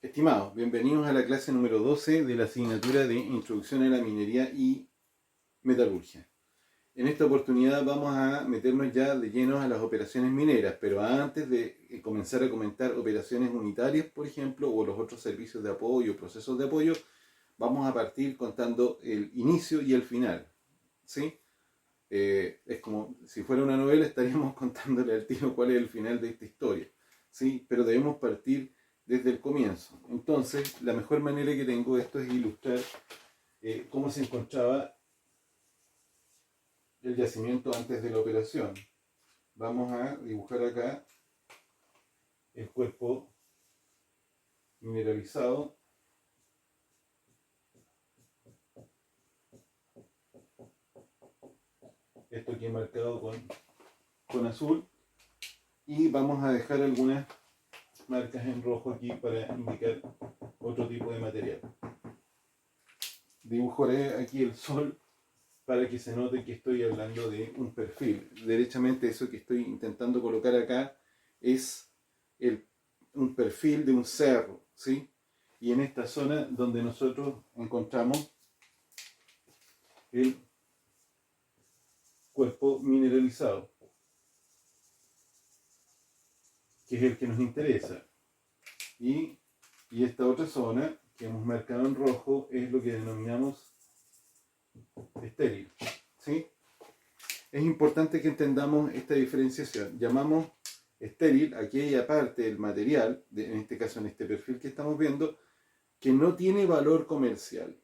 Estimados, bienvenidos a la clase número 12 de la asignatura de Introducción a la Minería y Metalurgia. En esta oportunidad vamos a meternos ya de lleno a las operaciones mineras, pero antes de comenzar a comentar operaciones unitarias, por ejemplo, o los otros servicios de apoyo, procesos de apoyo, vamos a partir contando el inicio y el final, ¿sí? Es como si fuera una novela, estaríamos contándole al tiro cuál es el final de esta historia, ¿sí? Pero debemos partir desde el comienzo. Entonces, la mejor manera que tengo de esto es ilustrar cómo se encontraba el yacimiento antes de la operación. Vamos a dibujar acá el cuerpo mineralizado. Esto aquí marcado con azul. Y vamos a dejar algunas marcas en rojo aquí para indicar otro tipo de material. Dibujaré aquí el sol para que se note que estoy hablando de un perfil. Derechamente eso que estoy intentando colocar acá es un perfil de un cerro, ¿sí? Y en esta zona donde nosotros encontramos el cuerpo mineralizado, que es el que nos interesa. Y esta otra zona que hemos marcado en rojo es lo que denominamos estéril, ¿sí? Es importante que entendamos esta diferenciación. Llamamos estéril aquella parte del material, en este caso en este perfil que estamos viendo, que no tiene valor comercial.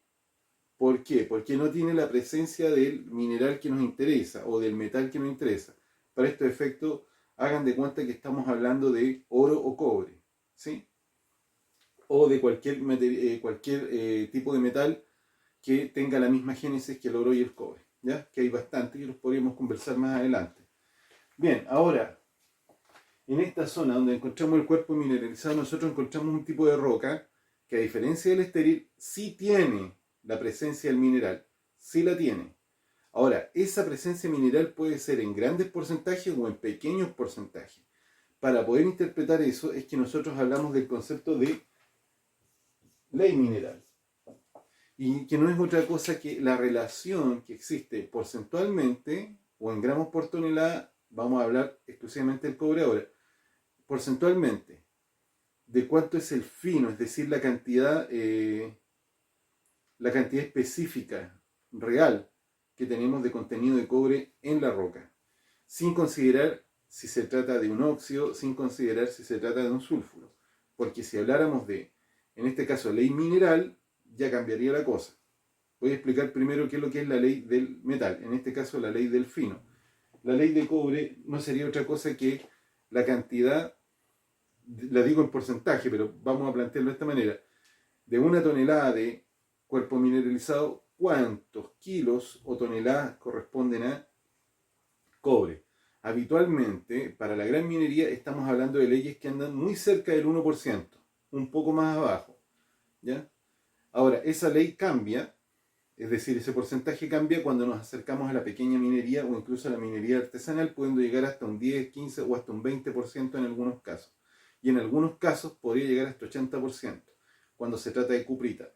¿Por qué? Porque no tiene la presencia del mineral que nos interesa o del metal que nos interesa. Para estos efectos, hagan de cuenta que estamos hablando de oro o cobre, ¿sí? O de cualquier tipo de metal que tenga la misma génesis que el oro y el cobre, ¿ya? Que hay bastante y los podríamos conversar más adelante. Bien, ahora, en esta zona donde encontramos el cuerpo mineralizado, nosotros encontramos un tipo de roca que, a diferencia del estéril, sí tiene la presencia del mineral, sí la tiene. Ahora, esa presencia mineral puede ser en grandes porcentajes o en pequeños porcentajes. Para poder interpretar eso es que nosotros hablamos del concepto de ley mineral. Y que no es otra cosa que la relación que existe porcentualmente o en gramos por tonelada, vamos a hablar exclusivamente del cobre ahora, porcentualmente, de cuánto es el fino, es decir, la cantidad específica, real, que tenemos de contenido de cobre en la roca, sin considerar si se trata de un óxido, sin considerar si se trata de un sulfuro. Porque si habláramos de, en este caso, ley mineral, ya cambiaría la cosa. Voy a explicar primero qué es lo que es la ley del metal, en este caso la ley del fino. La ley de cobre no sería otra cosa que la cantidad, la digo en porcentaje, pero vamos a plantearlo de esta manera, de una tonelada de cuerpo mineralizado, ¿cuántos kilos o toneladas corresponden a cobre? Habitualmente, para la gran minería, estamos hablando de leyes que andan muy cerca del 1%, un poco más abajo, ¿ya? Ahora, esa ley cambia, es decir, ese porcentaje cambia cuando nos acercamos a la pequeña minería o incluso a la minería artesanal, pudiendo llegar hasta un 10, 15 o hasta un 20% en algunos casos. Y en algunos casos podría llegar hasta 80% cuando se trata de cuprita.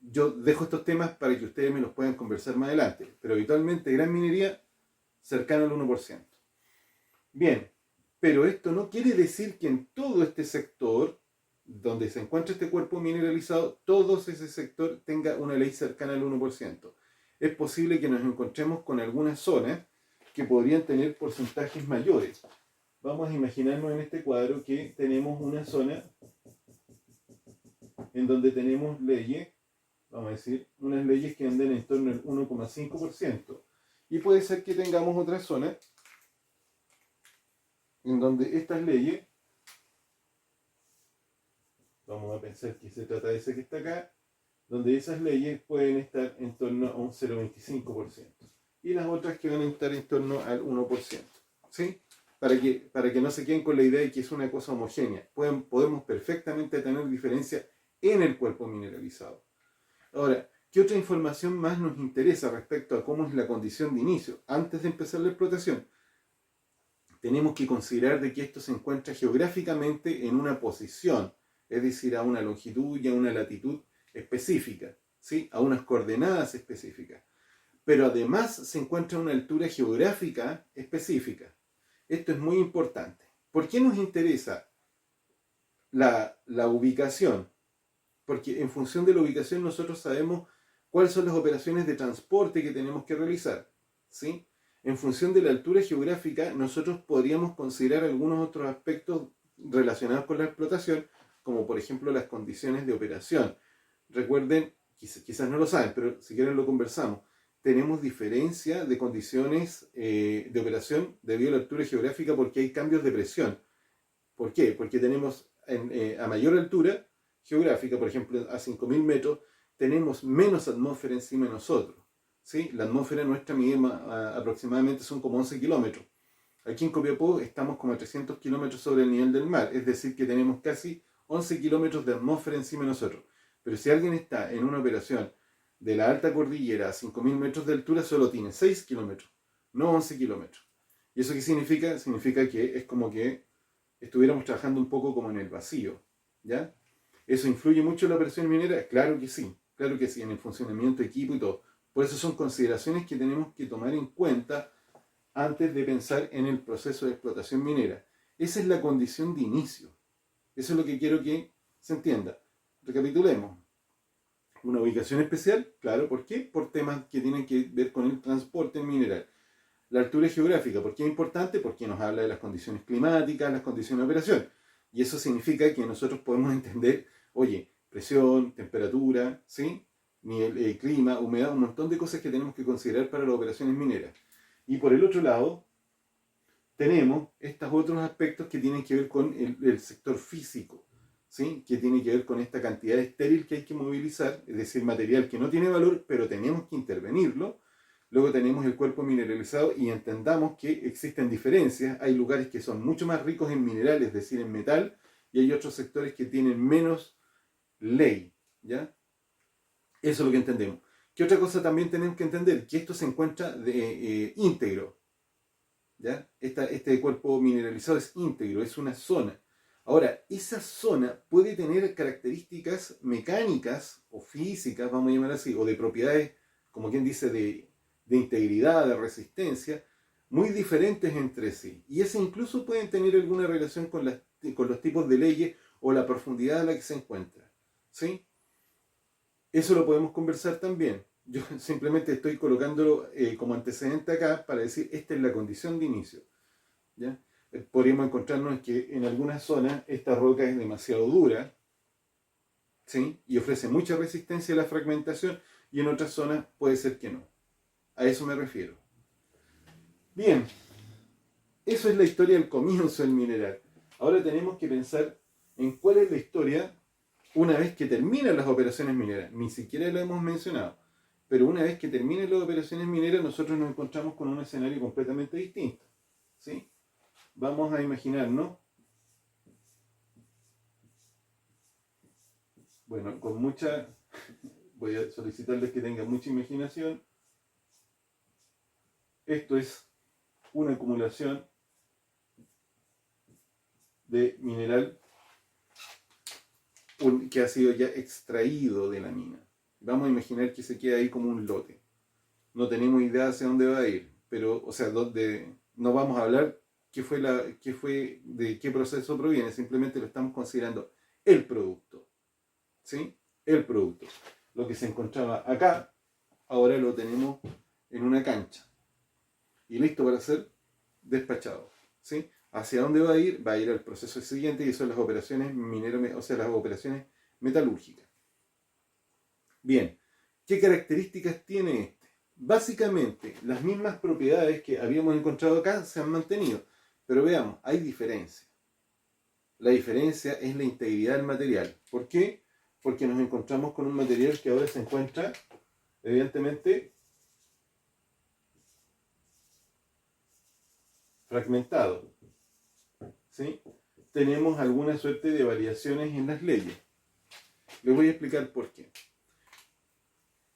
Yo dejo estos temas para que ustedes me los puedan conversar más adelante, pero habitualmente gran minería cercano al 1%. Bien, pero esto no quiere decir que en todo este sector donde se encuentra este cuerpo mineralizado, todo ese sector tenga una ley cercana al 1%. Es posible que nos encontremos con algunas zonas que podrían tener porcentajes mayores. Vamos a imaginarnos en este cuadro que tenemos una zona en donde tenemos leyes, vamos a decir, unas leyes que andan en torno al 1,5%. Y puede ser que tengamos otra zona en donde estas leyes, vamos a pensar que se trata de ese que está acá, donde esas leyes pueden estar en torno a un 0,25%. Y las otras que van a estar en torno al 1%. ¿Sí? Para que no se queden con la idea de que es una cosa homogénea. Podemos perfectamente tener diferencia en el cuerpo mineralizado. Ahora, ¿qué otra información más nos interesa respecto a cómo es la condición de inicio? Antes de empezar la explotación, tenemos que considerar de que esto se encuentra geográficamente en una posición es decir, a una longitud y a una latitud específica, ¿sí? A unas coordenadas específicas. Pero además se encuentra a una altura geográfica específica. Esto es muy importante. ¿Por qué nos interesa la ubicación? Porque en función de la ubicación nosotros sabemos cuáles son las operaciones de transporte que tenemos que realizar, ¿sí? En función de la altura geográfica nosotros podríamos considerar algunos otros aspectos relacionados con la explotación, como por ejemplo las condiciones de operación. Recuerden, quizás no lo saben, pero si quieren lo conversamos, tenemos diferencia de condiciones de operación debido a la altura geográfica porque hay cambios de presión. ¿Por qué? Porque tenemos a mayor altura geográfica, por ejemplo a 5.000 metros, tenemos menos atmósfera encima de nosotros, ¿sí? La atmósfera nuestra mide aproximadamente son como 11 kilómetros. Aquí en Copiapó estamos como a 300 kilómetros sobre el nivel del mar, es decir que tenemos casi 11 kilómetros de atmósfera encima de nosotros. Pero si alguien está en una operación de la alta cordillera a 5.000 metros de altura, solo tiene 6 kilómetros, no 11 kilómetros. ¿Y eso qué significa? Significa que es como que estuviéramos trabajando un poco como en el vacío, ¿ya? ¿Eso influye mucho en la operación minera? Claro que sí, en el funcionamiento de equipo y todo. Por eso son consideraciones que tenemos que tomar en cuenta antes de pensar en el proceso de explotación minera. Esa es la condición de inicio. Eso es lo que quiero que se entienda. Recapitulemos. Una ubicación especial, claro, ¿por qué? Por temas que tienen que ver con el transporte mineral. La altura geográfica, ¿por qué es importante? Porque nos habla de las condiciones climáticas, las condiciones de operación. Y eso significa que nosotros podemos entender, oye, presión, temperatura, ¿sí? Nivel, clima, humedad, un montón de cosas que tenemos que considerar para las operaciones mineras. Y por el otro lado, tenemos estos otros aspectos que tienen que ver con el sector físico, ¿sí? Que tiene que ver con esta cantidad estéril que hay que movilizar, es decir, material que no tiene valor, pero tenemos que intervenirlo. Luego tenemos el cuerpo mineralizado y entendamos que existen diferencias. Hay lugares que son mucho más ricos en minerales, es decir, en metal, y hay otros sectores que tienen menos ley, ¿ya? Eso es lo que entendemos. ¿Qué otra cosa también tenemos que entender? Que esto se encuentra íntegro, ¿ya? Este cuerpo mineralizado es íntegro, es una zona. Ahora, esa zona puede tener características mecánicas o físicas, vamos a llamar así, o de propiedades, como quien dice, de integridad, de resistencia, muy diferentes entre sí. Y esas incluso pueden tener alguna relación con los tipos de leyes o la profundidad a la que se encuentra, ¿sí? Eso lo podemos conversar también. Yo simplemente estoy colocándolo como antecedente acá para decir, esta es la condición de inicio, ¿ya? Podríamos encontrarnos que en algunas zonas esta roca es demasiado dura, ¿sí? Y ofrece mucha resistencia a la fragmentación, y en otras zonas puede ser que no. A eso me refiero. Bien, eso es la historia del comienzo del mineral. Ahora tenemos que pensar en cuál es la historia una vez que terminan las operaciones mineras. Ni siquiera lo hemos mencionado. Pero una vez que terminen las operaciones mineras, nosotros nos encontramos con un escenario completamente distinto, ¿sí? Vamos a imaginarnos, bueno, con mucha, voy a solicitarles que tengan mucha imaginación. Esto es una acumulación de mineral que ha sido ya extraído de la mina. Vamos a imaginar que se queda ahí como un lote. No tenemos idea hacia dónde va a ir, pero, o sea, no vamos a hablar de qué proceso proviene, simplemente lo estamos considerando el producto, ¿sí? El producto. Lo que se encontraba acá, ahora lo tenemos en una cancha y listo para ser despachado, ¿sí? ¿Hacia dónde va a ir? Va a ir al proceso siguiente, y son las operaciones las operaciones metalúrgicas. Bien, ¿qué características tiene este? Básicamente, las mismas propiedades que habíamos encontrado acá se han mantenido, pero veamos, hay diferencia. La diferencia es la integridad del material. ¿Por qué? Porque nos encontramos con un material que ahora se encuentra, evidentemente, fragmentado, ¿sí? Tenemos alguna suerte de variaciones en las leyes. Les voy a explicar por qué.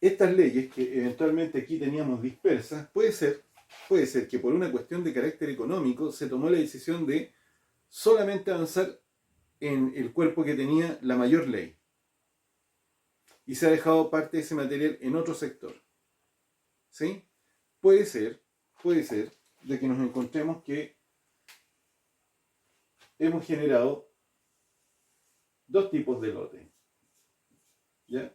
Estas leyes que eventualmente aquí teníamos dispersas, puede ser que por una cuestión de carácter económico se tomó la decisión de solamente avanzar en el cuerpo que tenía la mayor ley. Y se ha dejado parte de ese material en otro sector. ¿Sí? Puede ser de que nos encontremos que hemos generado dos tipos de lote. ¿Ya?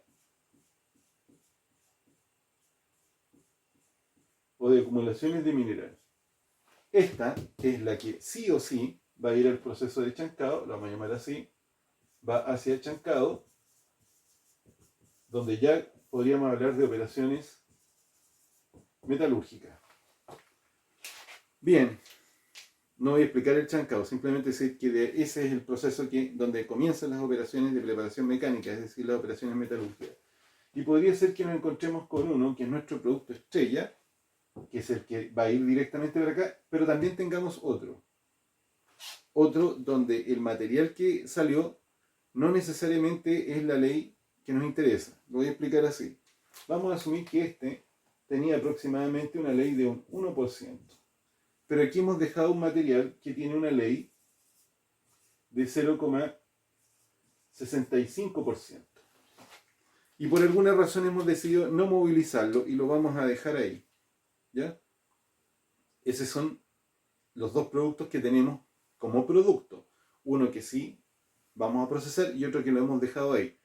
O de acumulaciones de mineral. Esta es la que sí o sí va a ir al proceso de chancado, la vamos a llamar así, va hacia el chancado, donde ya podríamos hablar de operaciones metalúrgicas. Bien, no voy a explicar el chancado, simplemente decir que ese es el proceso donde comienzan las operaciones de preparación mecánica, es decir, las operaciones metalúrgicas. Y podría ser que nos encontremos con uno que es nuestro producto estrella, que es el que va a ir directamente para acá, pero también tengamos otro donde el material que salió no necesariamente es la ley que nos interesa. Lo voy a explicar así. Vamos a asumir que este tenía aproximadamente una ley de un 1%, pero aquí hemos dejado un material que tiene una ley de 0,65%. Y por alguna razón hemos decidido no movilizarlo y lo vamos a dejar ahí. ¿Ya? Esos son los dos productos que tenemos como producto. Uno que sí vamos a procesar y otro que lo hemos dejado ahí.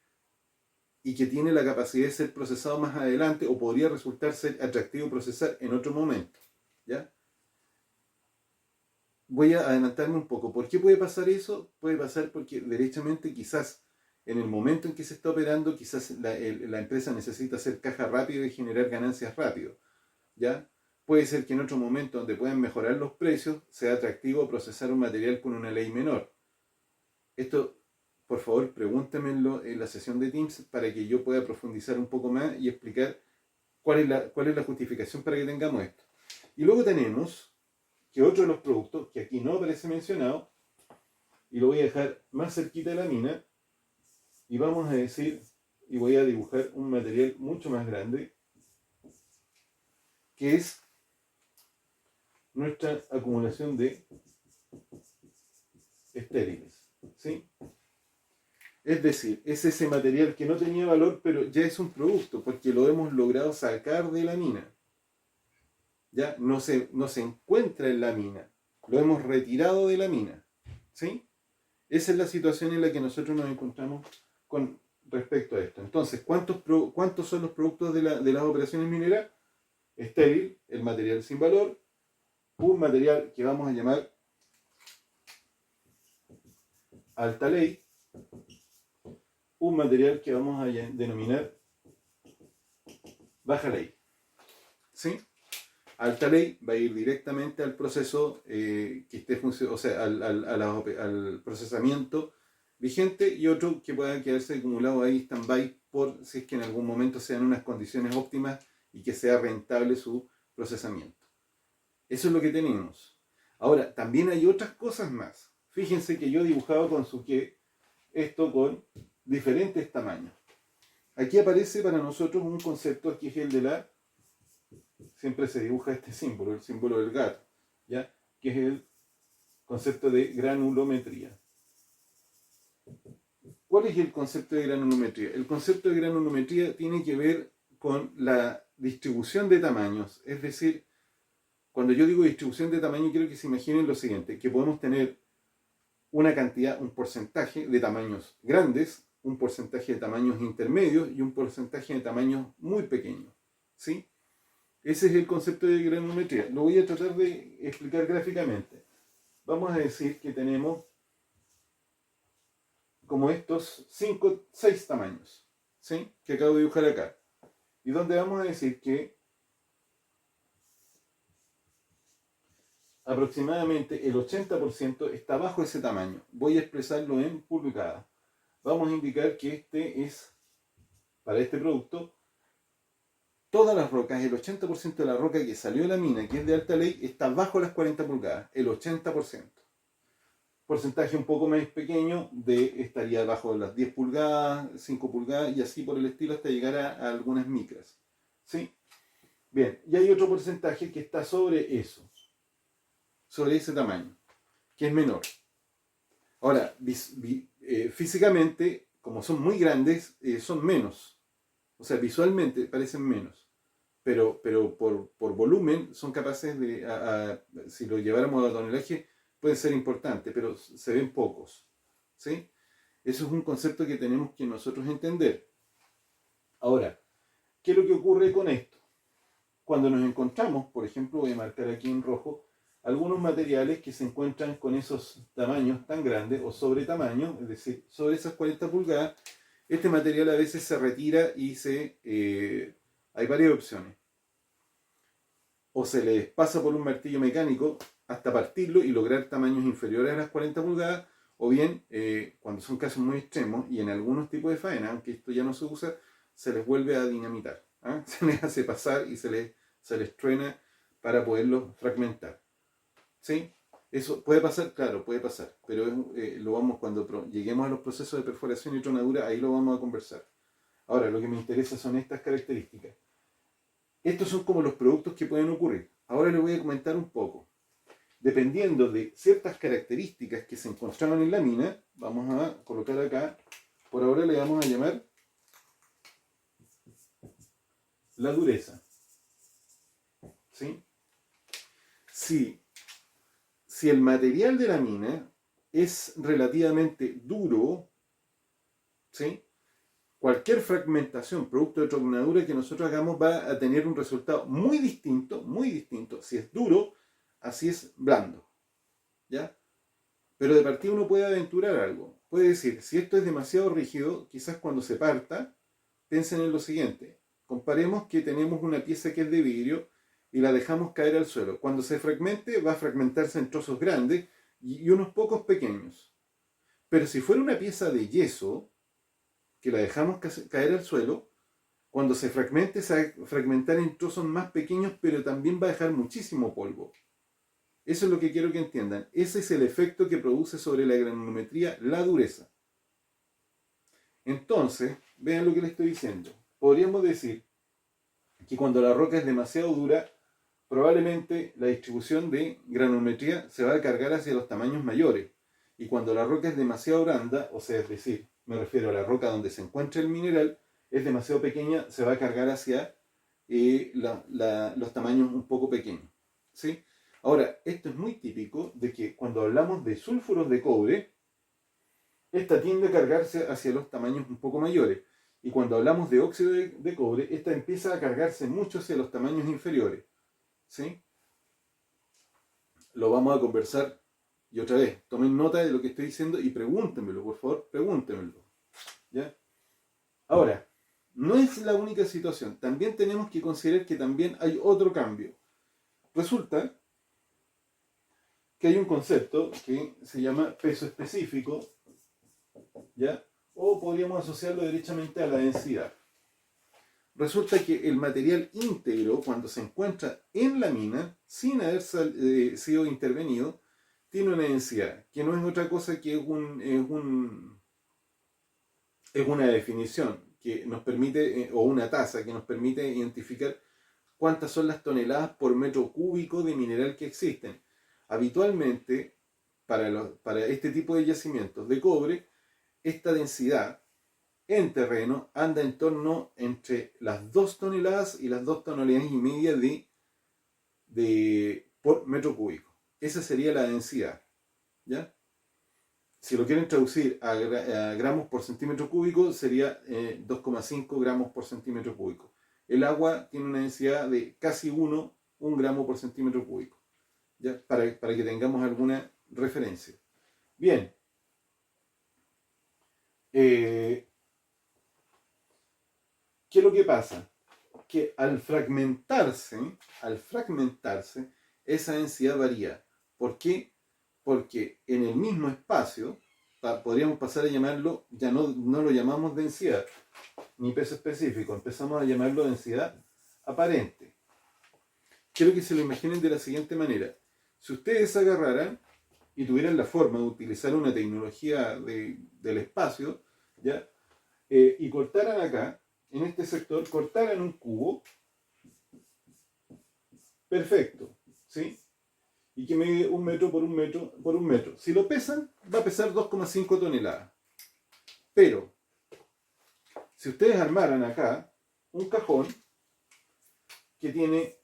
Y que tiene la capacidad de ser procesado más adelante o podría resultar ser atractivo procesar en otro momento. ¿Ya? Voy a adelantarme un poco. ¿Por qué puede pasar eso? Puede pasar porque derechamente quizás en el momento en que se está operando, quizás la empresa necesita hacer caja rápido y generar ganancias rápido. ¿Ya? Puede ser que en otro momento donde puedan mejorar los precios sea atractivo procesar un material con una ley menor. Esto, por favor, pregúntemelo en la sesión de Teams para que yo pueda profundizar un poco más y explicar cuál es la justificación para que tengamos esto. Y luego tenemos que otro de los productos, que aquí no aparece mencionado, y lo voy a dejar más cerquita de la mina, y vamos a decir, y voy a dibujar un material mucho más grande, que es nuestra acumulación de estériles. ¿Sí? Es decir, es ese material que no tenía valor, pero ya es un producto, porque lo hemos logrado sacar de la mina. Ya no se encuentra en la mina, lo hemos retirado de la mina. ¿Sí? Esa es la situación en la que nosotros nos encontramos con respecto a esto. Entonces, ¿cuántos son los productos de las operaciones mineras? Estéril, el material sin valor, un material que vamos a llamar alta ley, un material que vamos a denominar baja ley. ¿Sí? Alta ley va a ir directamente al proceso que esté funcionando, o sea, al procesamiento vigente, y otro que pueda quedarse acumulado ahí stand-by por si es que en algún momento sean unas condiciones óptimas y que sea rentable su procesamiento. Eso es lo que tenemos. Ahora, también hay otras cosas más. Fíjense que yo he dibujado con Suqué esto con diferentes tamaños. Aquí aparece para nosotros un concepto que es el de la... Siempre se dibuja este símbolo, el símbolo del gato, ¿ya? Que es el concepto de granulometría. ¿Cuál es el concepto de granulometría? El concepto de granulometría tiene que ver con la distribución de tamaños. Es decir, cuando yo digo distribución de tamaño, quiero que se imaginen lo siguiente, que podemos tener una cantidad, un porcentaje de tamaños grandes, un porcentaje de tamaños intermedios y un porcentaje de tamaños muy pequeños. ¿Sí? Ese es el concepto de granulometría. Lo voy a tratar de explicar gráficamente. Vamos a decir que tenemos como estos 6 tamaños, ¿sí? Que acabo de dibujar acá. Y donde vamos a decir que aproximadamente el 80% está bajo ese tamaño. Voy a expresarlo en pulgadas. Vamos a indicar que este es, para este producto, todas las rocas, el 80% de la roca que salió de la mina, que es de alta ley, está bajo las 40 pulgadas, el 80%. Porcentaje un poco más pequeño estaría bajo las 10 pulgadas, 5 pulgadas y así por el estilo hasta llegar a algunas micras. ¿Sí? Bien, y hay otro porcentaje que está sobre eso, sobre ese tamaño, que es menor. Ahora, Físicamente, como son muy grandes, son menos. O sea, visualmente parecen menos. Pero por volumen son capaces de, si lo lleváramos a tonelaje, pueden ser importantes, pero se ven pocos. ¿Sí? Eso es un concepto que tenemos que nosotros entender. Ahora, ¿qué es lo que ocurre con esto? Cuando nos encontramos, por ejemplo, voy a marcar aquí en rojo, algunos materiales que se encuentran con esos tamaños tan grandes o sobre tamaño, es decir, sobre esas 40 pulgadas, este material a veces se retira y hay varias opciones. O se les pasa por un martillo mecánico hasta partirlo y lograr tamaños inferiores a las 40 pulgadas, o bien, cuando son casos muy extremos y en algunos tipos de faena, aunque esto ya no se usa, se les vuelve a dinamitar. ¿Ah? Se les hace pasar y se les truena para poderlos fragmentar. ¿Sí? Eso puede pasar, claro, puede pasar, pero lo vamos cuando lleguemos a los procesos de perforación y tronadura, ahí lo vamos a conversar. Ahora, lo que me interesa son estas características. Estos son como los productos que pueden ocurrir. Ahora les voy a comentar un poco. Dependiendo de ciertas características que se encontraban en la mina, vamos a colocar acá, por ahora le vamos a llamar la dureza. ¿Sí? Si el material de la mina es relativamente duro, ¿sí? Cualquier fragmentación, producto de tronadura que nosotros hagamos va a tener un resultado muy distinto, si es duro, así es blando. ¿Ya? Pero de partida uno puede aventurar algo. Puede decir, si esto es demasiado rígido, quizás cuando se parta, piensen en lo siguiente. Comparemos que tenemos una pieza que es de vidrio y la dejamos caer al suelo. Cuando se fragmente, va a fragmentarse en trozos grandes y unos pocos pequeños. Pero si fuera una pieza de yeso, que la dejamos caer al suelo, cuando se fragmente, se va a fragmentar en trozos más pequeños, pero también va a dejar muchísimo polvo. Eso es lo que quiero que entiendan. Ese es el efecto que produce sobre la granulometría la dureza. Entonces, vean lo que les estoy diciendo. Podríamos decir que cuando la roca es demasiado dura, probablemente la distribución de granulometría se va a cargar hacia los tamaños mayores. Y cuando la roca es demasiado blanda, o sea, es decir, me refiero a la roca donde se encuentra el mineral, es demasiado pequeña, se va a cargar hacia los tamaños un poco pequeños. ¿Sí? Ahora, esto es muy típico de que cuando hablamos de sulfuros de cobre, esta tiende a cargarse hacia los tamaños un poco mayores. Y cuando hablamos de óxido de cobre, esta empieza a cargarse mucho hacia los tamaños inferiores. ¿Sí? Lo vamos a conversar. Y otra vez, tomen nota de lo que estoy diciendo y pregúntenmelo, por favor, pregúntenmelo. ¿Ya? Ahora, no es la única situación. También tenemos que considerar que también hay otro cambio. Resulta que hay un concepto que se llama peso específico, ¿ya? O podríamos asociarlo derechamente a la densidad. Resulta que el material íntegro, cuando se encuentra en la mina, sin haber sido intervenido, tiene una densidad, que no es otra cosa que es una definición que nos permite, o una tasa que nos permite identificar cuántas son las toneladas por metro cúbico de mineral que existen. Habitualmente, para este tipo de yacimientos de cobre, esta densidad en terreno anda en torno entre las 2 toneladas y las 2 toneladas y media por metro cúbico. Esa sería la densidad. ¿Ya? Si lo quieren traducir a gramos por centímetro cúbico, sería 2,5 gramos por centímetro cúbico. El agua tiene una densidad de casi 1 gramo por centímetro cúbico. ¿Ya? Para que tengamos alguna referencia. Bien. ¿Qué es lo que pasa? Que al fragmentarse, esa densidad varía. ¿Por qué? Porque en el mismo espacio, podríamos pasar a llamarlo, ya no lo llamamos densidad, ni peso específico, empezamos a llamarlo densidad aparente. Quiero que se lo imaginen de la siguiente manera. Si ustedes agarraran y tuvieran la forma de utilizar una tecnología del espacio, ¿ya? Y cortaran acá, en este sector, cortaran un cubo, perfecto, ¿sí? Y que mide 1 metro por 1 metro por 1 metro. Si lo pesan, va a pesar 2,5 toneladas. Pero, si ustedes armaran acá un cajón que tiene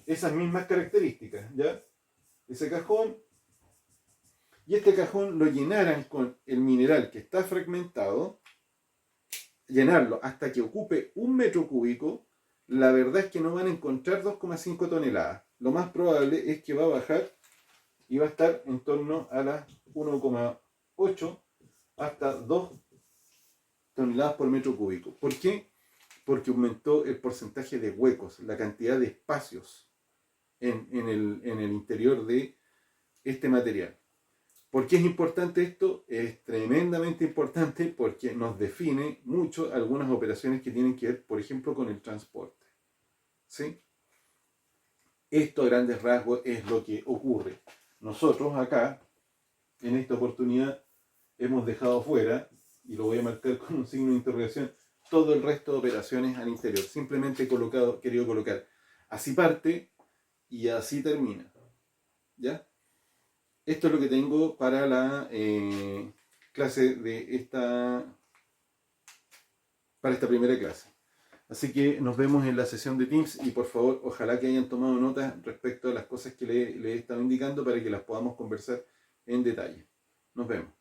esas mismas características, ¿ya? Ese cajón, y este cajón lo llenaran con el mineral que está fragmentado, llenarlo hasta que ocupe 1 metro cúbico, la verdad es que no van a encontrar 2,5 toneladas. Lo más probable es que va a bajar y va a estar en torno a las 1,8 hasta 2 toneladas por metro cúbico. ¿Por qué? Porque aumentó el porcentaje de huecos, la cantidad de espacios en el interior de este material. ¿Por qué es importante esto? Es tremendamente importante porque nos define mucho algunas operaciones que tienen que ver, por ejemplo, con el transporte. ¿Sí? Esto a grandes rasgos es lo que ocurre. Nosotros acá, en esta oportunidad, hemos dejado fuera, y lo voy a marcar con un signo de interrogación, todo el resto de operaciones al interior. Simplemente he querido colocar así parte y así termina. ¿Ya? Esto es lo que tengo para la clase de para esta primera clase. Así que nos vemos en la sesión de Teams y por favor, ojalá que hayan tomado nota respecto a las cosas que le he estado indicando para que las podamos conversar en detalle. Nos vemos.